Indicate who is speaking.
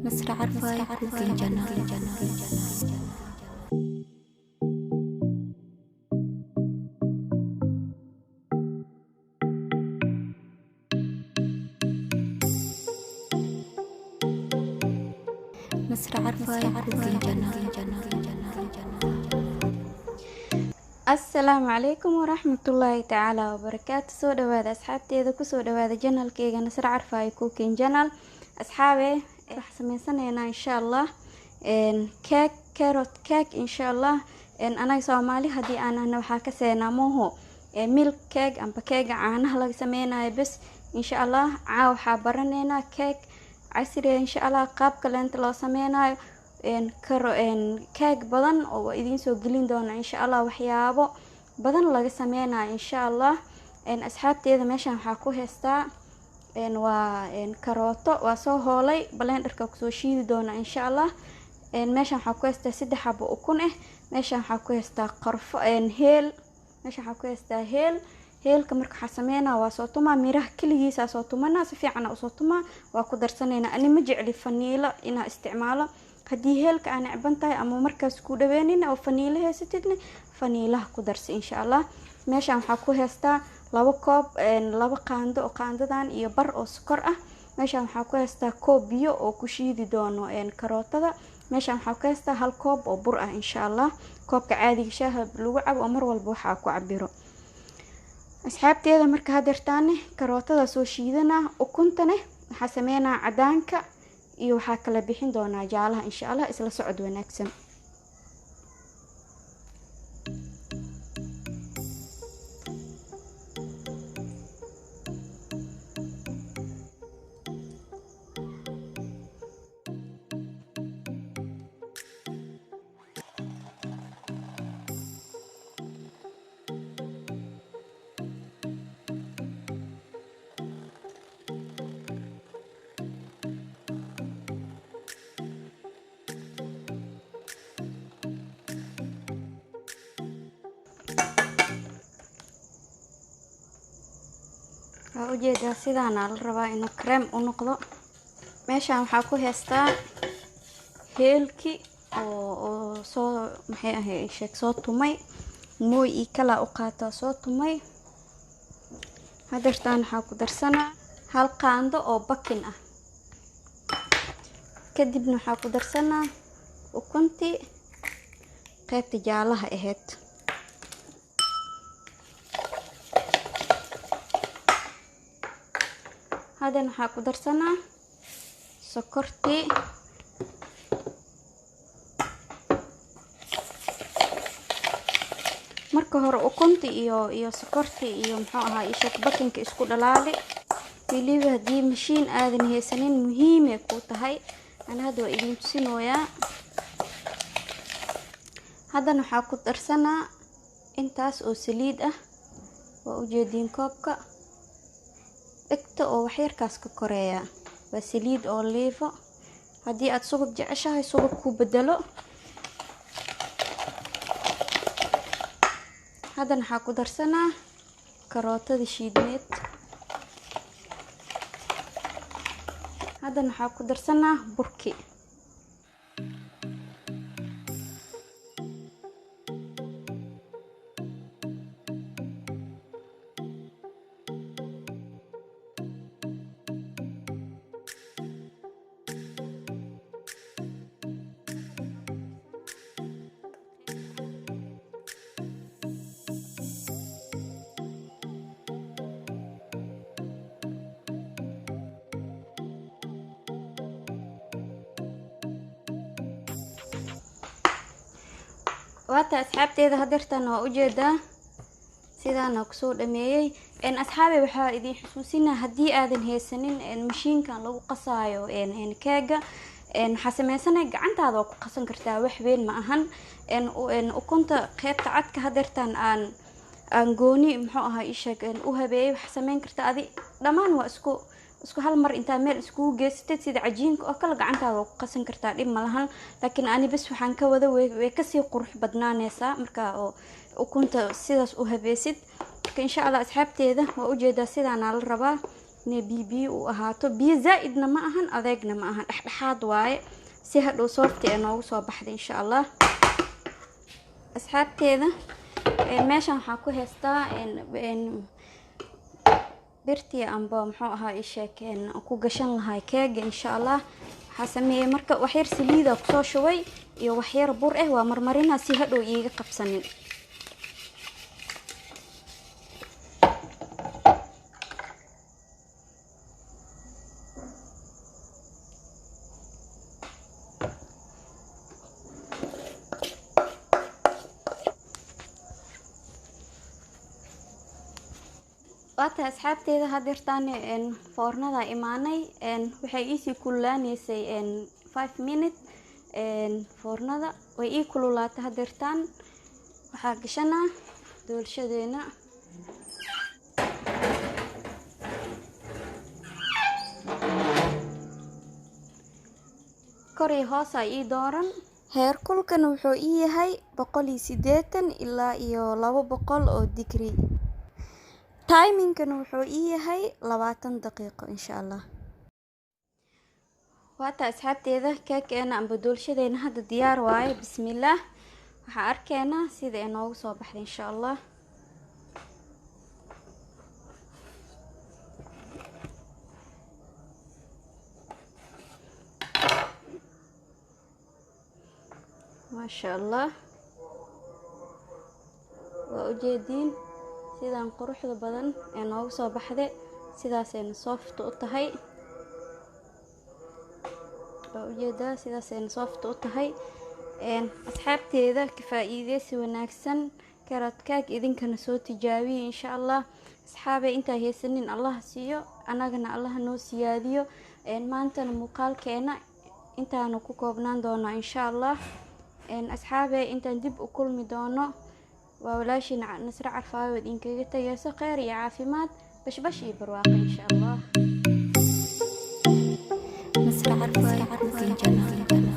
Speaker 1: نصر عرفاي كوكين جنة. نصر عرفاي كوكين جنة.
Speaker 2: السلام عليكم ورحمة الله تعالى وبركاته. سو دواad asxaabteeda kusoo dhawaada janalkeyga Nasr Carfaayo Cooking Channel. asxaabe waxa sameysanaynaa insha Allah cake, carrot cake insha Allah. anaga Soomaali hadii aan waxa ka seenaa mooho milk cake amba cake caanaha laga sameeynaayo bas insha Allah. waxa baraneynaa cake casri insha Allah qaabka leenta loo sameeynaayo cake badan oo idin soo gelin doona insha Allah waxyaabo badan laga sameeynaa insha Allah. asxaabteeda meeshan waxa ku heystaa waa karooto waa soo hoolay blenderka ku soo shiidi doona insha Allah. meeshan waxa ku heystaa 3 xabo ukun meeshan waxa ku heystaa qarfo heel meeshan waxa ku heystaa heelka marka waxa sameeynaa waa soo tuma miraha kaligiisa soo tumana si fiican u soo tuma waa ku darsaneynaa. ani ma jecli faniilo ina isticmaalo hadii heelka aan cibantahay ama markaas ku dhaweenin oo faniilo heysatidna faniilaha ku darsi insha Allah. meeshan waxa ku heystaa 2 koob 2 qaando oo qaandadan iyo bar oo sokor ah. meeshan waxa ku heystaa koob biyo oo ku shiidi doono karootada. meeshan waxa ku heystaa 1 koob oo bur ah insha Allah. koobka caadiga shaaha lagu cabo mar walba waxa ku cabiro. asxaabteeda marka hadeertaan karootada soo shiidana ukuntana waxa sameeynaa cadaanka iyo waxa kala bixin doona jaalaha insha Allah. isla socod wanaagsan. ujeeda sidaan la rabaa inuu cream u noqdo. meeshan waxa ku heystaa heelki oo soo maxay ahayd sheek soo tumay mooy kala u qaato soo tumay. hadeertaan waxa ku darsanaa 1 qaando oo bakin ah. kadibna waxa ku darsanaa ukunti qaybta jaalaha ahayd. هذا waxa ku darsanaa sokorti marka hore ukunti iyo sokorti iyo muxuu ahaa ishak bakinka isku dhalaali wiliba hadii mashiin aadan haysanin muhiim ay ku tahay. ana hadda waa idin tusinooyaa. hadda waxa ku darsanaa intaas oo saliid ah waa u jeedin koobka egta oo wax yarkaas ka koreeya waa saliid oo leefo. hadii aad subag jeceshahay subag ku bedelo. hadda waxa ku darsanaa karootada shiidmeed. hadda waxa ku darsanaa burki. waata asxaabteeda hadeertaan waa u jeedaa sidaan ku soo dhameeyay. asxaabe waxa idin xusuusinaa hadii aadan haysanin mashiinkan lagu qasaayo keega waxa sameeysanay gacantaada ku qasan kartaa wax weyn ma ahan. ukunta qaybta cadka hadeertaan aan gooni muxuu ahaa ishag u habeeyay waxa sameyn kartaa adi dhamaan waa isku hal mar inta meel isku geystid sida cajiinka oo kala gacantaada ku qasan kartaa dhib ma lahan. laakiin ani bas waxaan ka wada way ka sii qurux badnaanaysa marka oo ukunta sidaas u habeesid. insha Allah asxaabteeda waa u jeedaa sidaan la rabaa inay biyo u ahaato, biyo zaa'idna ma ahan adeegna ma ahan, dhexdhexaad waaye si hadhow soofti ee noogu soo baxda insha Allah. asxaabteeda meeshan waxaa ku heystaa birtii amba muxuu ahaa isheekeen ku gashan lahay keega insha Allah. waxaa sameeyay marka wax yar saliida ku soo shubay iyo wax yar bur waa marmarina si hadhow iiga qabsanin. waata asxaabteeda hadirtaan foornada imaanay waxay iisii kululaanaysay 5 minutes. foornada way ii kululaatay hadirtaan. waxaa gashanaa doolshadeena. kor iyo hoos ay ii dooran. heerkulkan wuxuu ii yahay 180 ilaa iyo 200 oo digri. timingkan wuxuu ii yahay 20 daqiiqo insha Allah. waata asxaabteeda keekeena amba doolshadeena hadda diyaar waaye. bismillaah. waxaa arkeena sida ay noogu soo baxday insha Allah. maasha Allah. waa ujeediin sidaan quruxda badan ee noogu soo baxday. sidaasayna soft u tahay. waa ujeedaa sidaasayna soft u tahay. asxaabteeda ka faa'iideysi wanaagsan. carrot cake idinkana soo tijaabiyo insha Allah. asxaabay inta haysanin Allah siiyo, anagana Allah noo siyaadiyo. maantana muuqaalkeena intaanu ku koobnaan doonaa insha Allah. asxaabay intaan dib u kulmi doono waa walaashina Nasra Carfaayo idinkaga tagayso khayr iyo caafimaad, bashbash iyo barwaaqo insha Allah.
Speaker 1: Nasra Carfaayo